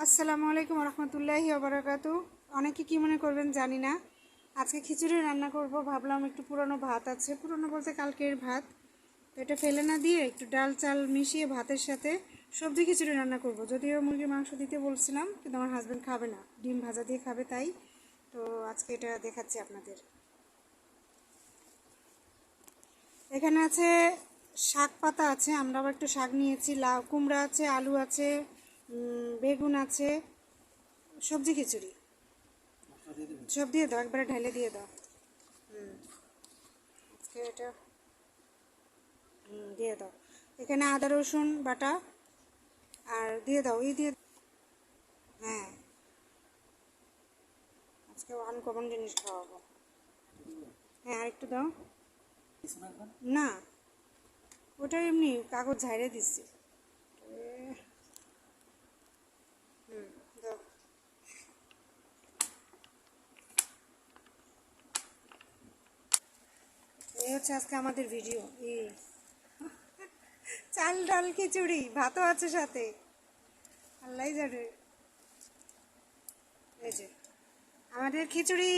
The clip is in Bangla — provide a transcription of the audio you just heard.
আসসালামু আলাইকুম রহমতুল্লাহি ওবারাকাতু। অনেকে কি মনে করবেন জানি না। আজকে খিচুড়ি রান্না করব। ভাবলাম একটু পুরনো ভাত আছে, পুরনো বলতে কালকের ভাত, তো এটা ফেলে না দিয়ে একটু ডাল চাল মিশিয়ে ভাতের সাথে সবজি খিচুড়ি রান্না করব। যদিও মুরগির মাংস দিতে বলছিলাম, কিন্তু আমার হাজব্যান্ড খাবে না, ডিম ভাজা দিয়ে খাবে, তাই তো আজকে এটা দেখাচ্ছি আপনাদের। এখানে আছে শাক পাতা আছে, আমরা আবার একটু শাক নিয়েছি, লাউ কুমড়া আছে, আলু আছে, বেগুন আছে, সবজি খিচুড়ি। সব দিয়ে দাও, একবারে ঢেলে দিয়ে দাও। আজকে এটা দিয়ে দাও। এখানে আদা রসুন বাটা আর দিয়ে দাও, দিয়ে। হ্যাঁ, আজকে আনকমন জিনিস খাওয়াবো। হ্যাঁ, আর একটু দাও। না, ওটা এমনি কাগজ ঝাইরে দিচ্ছি। দাও। এই হচ্ছে আজকে আমাদের ভিডিও। চাল ডাল খিচুড়ি, ভাতও আছে সাথে, আল্লাহ জানে। এই যে আমাদের খিচুড়ি।